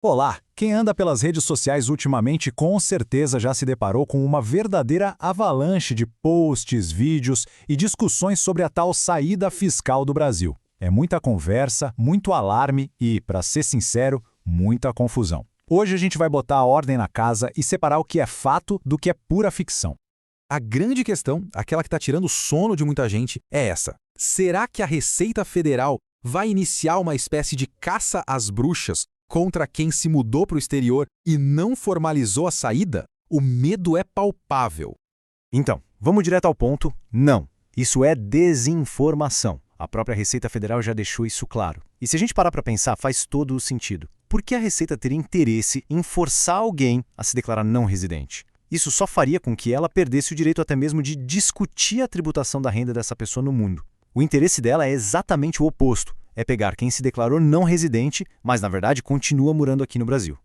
Olá! Quem anda pelas redes sociais ultimamente com certeza já se deparou com uma verdadeira avalanche de posts, vídeos e discussões sobre a tal saída fiscal do Brasil. É muita conversa, muito alarme e, para ser sincero, muita confusão. Hoje a gente vai botar a ordem na casa e separar o que é fato do que é pura ficção. A grande questão, aquela que está tirando o sono de muita gente, é essa. Será que a Receita Federal vai iniciar uma espécie de caça às bruxas contra quem se mudou para o exterior e não formalizou a saída? O medo é palpável. Então, vamos direto ao ponto? Não. Isso é desinformação. A própria Receita Federal já deixou isso claro. E se a gente parar para pensar, faz todo o sentido. Por que a Receita teria interesse em forçar alguém a se declarar não residente? Isso só faria com que ela perdesse o direito até mesmo de discutir a tributação da renda dessa pessoa no mundo. O interesse dela é exatamente o oposto. É pegar quem se declarou não residente, mas na verdade continua morando aqui no Brasil.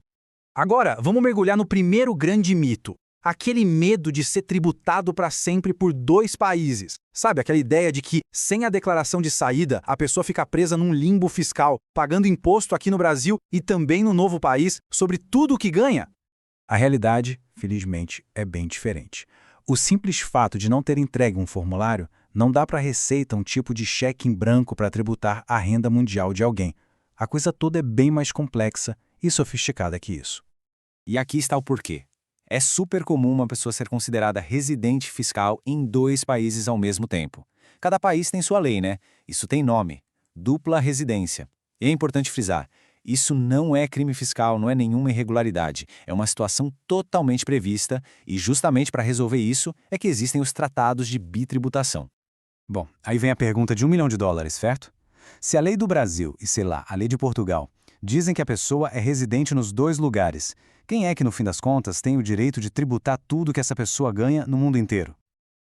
Agora, vamos mergulhar no primeiro grande mito. Aquele medo de ser tributado para sempre por dois países. Sabe, aquela ideia de que, sem a declaração de saída, a pessoa fica presa num limbo fiscal, pagando imposto aqui no Brasil e também no novo país sobre tudo o que ganha? A realidade, felizmente, é bem diferente. O simples fato de não ter entregue um formulário não dá para a Receita um tipo de cheque em branco para tributar a renda mundial de alguém. A coisa toda é bem mais complexa e sofisticada que isso. E aqui está o porquê. É super comum uma pessoa ser considerada residente fiscal em dois países ao mesmo tempo. Cada país tem sua lei, né? Isso tem nome: dupla residência. E é importante frisar, isso não é crime fiscal, não é nenhuma irregularidade. É uma situação totalmente prevista e justamente para resolver isso é que existem os tratados de bitributação. Bom, aí vem a pergunta de $1 milhão, certo? Se a lei do Brasil e, sei lá, a lei de Portugal dizem que a pessoa é residente nos dois lugares, quem é que, no fim das contas, tem o direito de tributar tudo que essa pessoa ganha no mundo inteiro?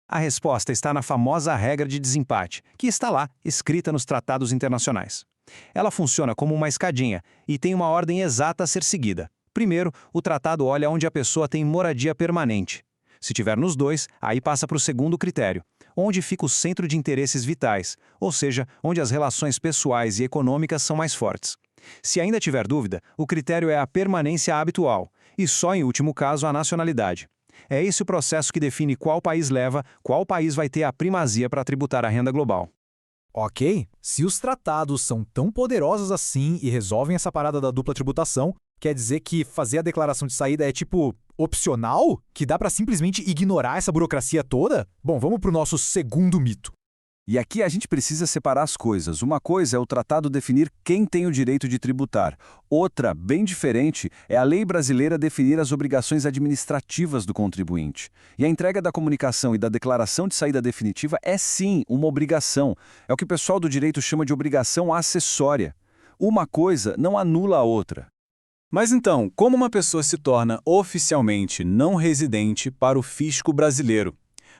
A resposta está na famosa regra de desempate, que está lá, escrita nos tratados internacionais. Ela funciona como uma escadinha e tem uma ordem exata a ser seguida. Primeiro, o tratado olha onde a pessoa tem moradia permanente. Se tiver nos dois, aí passa para o segundo critério, onde fica o centro de interesses vitais, ou seja, onde as relações pessoais e econômicas são mais fortes. Se ainda tiver dúvida, o critério é a permanência habitual, e só em último caso a nacionalidade. É esse o processo que define qual país leva, qual país vai ter a primazia para tributar a renda global. Ok, se os tratados são tão poderosos assim e resolvem essa parada da dupla tributação, quer dizer que fazer a declaração de saída é tipo opcional? Que dá para simplesmente ignorar essa burocracia toda? Bom, vamos pro nosso segundo mito. E aqui a gente precisa separar as coisas. Uma coisa é o tratado definir quem tem o direito de tributar. Outra, bem diferente, é a lei brasileira definir as obrigações administrativas do contribuinte. E a entrega da comunicação e da declaração de saída definitiva é sim uma obrigação. É o que o pessoal do direito chama de obrigação acessória. Uma coisa não anula a outra. Mas então, como uma pessoa se torna oficialmente não residente para o fisco brasileiro?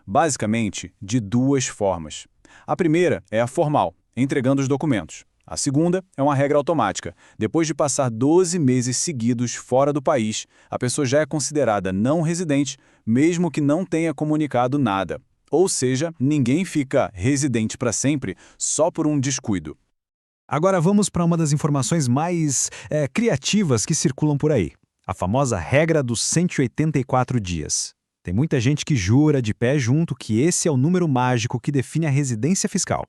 Basicamente, de duas formas. A primeira é a formal, entregando os documentos. A segunda é uma regra automática. Depois de passar 12 meses seguidos fora do país, a pessoa já é considerada não residente, mesmo que não tenha comunicado nada. Ou seja, ninguém fica residente para sempre só por um descuido. Agora vamos para uma das informações mais criativas que circulam por aí. A famosa regra dos 184 dias. Tem muita gente que jura de pé junto que esse é o número mágico que define a residência fiscal.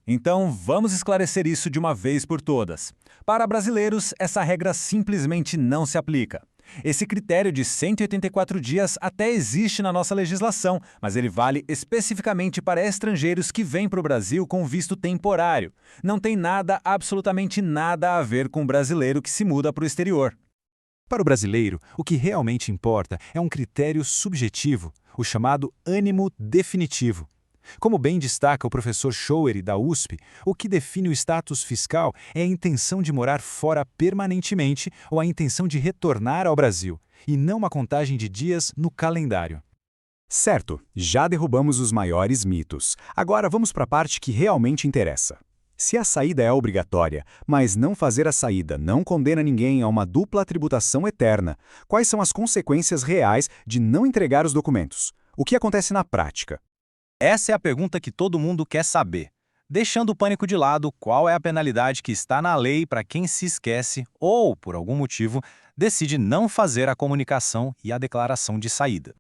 Então, vamos esclarecer isso de uma vez por todas. Para brasileiros, essa regra simplesmente não se aplica. Esse critério de 184 dias até existe na nossa legislação, mas ele vale especificamente para estrangeiros que vêm para o Brasil com visto temporário. Não tem nada, absolutamente nada a ver com o brasileiro que se muda para o exterior. Para o brasileiro, o que realmente importa é um critério subjetivo, o chamado ânimo definitivo. Como bem destaca o professor Schoery, da USP, o que define o status fiscal é a intenção de morar fora permanentemente ou a intenção de retornar ao Brasil, e não uma contagem de dias no calendário. Certo, já derrubamos os maiores mitos. Agora vamos para a parte que realmente interessa. Se a saída é obrigatória, mas não fazer a saída não condena ninguém a uma dupla tributação eterna, quais são as consequências reais de não entregar os documentos? O que acontece na prática? Essa é a pergunta que todo mundo quer saber. Deixando o pânico de lado, qual é a penalidade que está na lei para quem se esquece ou, por algum motivo, decide não fazer a comunicação e a declaração de saída?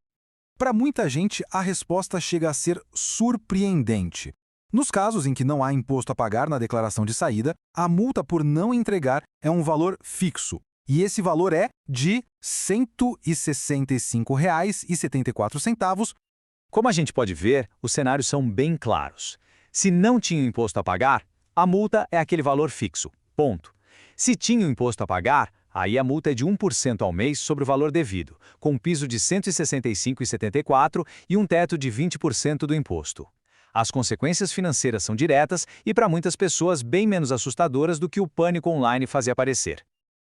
Para muita gente, a resposta chega a ser surpreendente. Nos casos em que não há imposto a pagar na declaração de saída, a multa por não entregar é um valor fixo. E esse valor é de R$ 165,74. Como a gente pode ver, os cenários são bem claros. Se não tinha imposto a pagar, a multa é aquele valor fixo. Ponto. Se tinha o imposto a pagar, aí a multa é de 1% ao mês sobre o valor devido, com um piso de R$ 165,74 e um teto de 20% do imposto. As consequências financeiras são diretas e, para muitas pessoas, bem menos assustadoras do que o pânico online fazia parecer.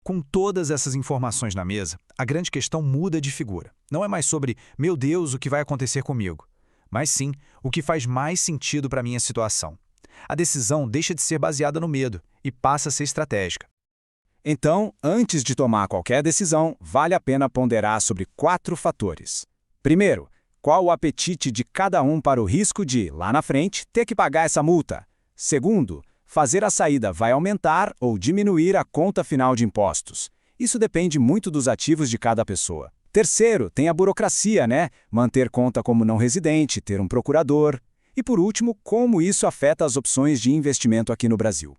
Com todas essas informações na mesa, a grande questão muda de figura. Não é mais sobre, meu Deus, o que vai acontecer comigo? Mas sim, o que faz mais sentido para a minha situação. A decisão deixa de ser baseada no medo e passa a ser estratégica. Então, antes de tomar qualquer decisão, vale a pena ponderar sobre 4 fatores. Primeiro, qual o apetite de cada um para o risco de, lá na frente, ter que pagar essa multa? Segundo, fazer a saída vai aumentar ou diminuir a conta final de impostos. Isso depende muito dos ativos de cada pessoa. Terceiro, tem a burocracia, né? Manter conta como não residente, ter um procurador. E por último, como isso afeta as opções de investimento aqui no Brasil.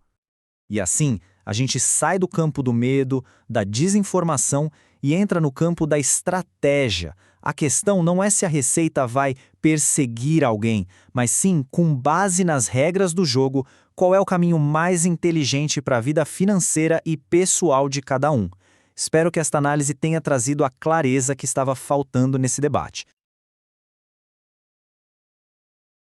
E assim, a gente sai do campo do medo, da desinformação e entra no campo da estratégia. A questão não é se a Receita vai perseguir alguém, mas sim, com base nas regras do jogo, qual é o caminho mais inteligente para a vida financeira e pessoal de cada um. Espero que esta análise tenha trazido a clareza que estava faltando nesse debate.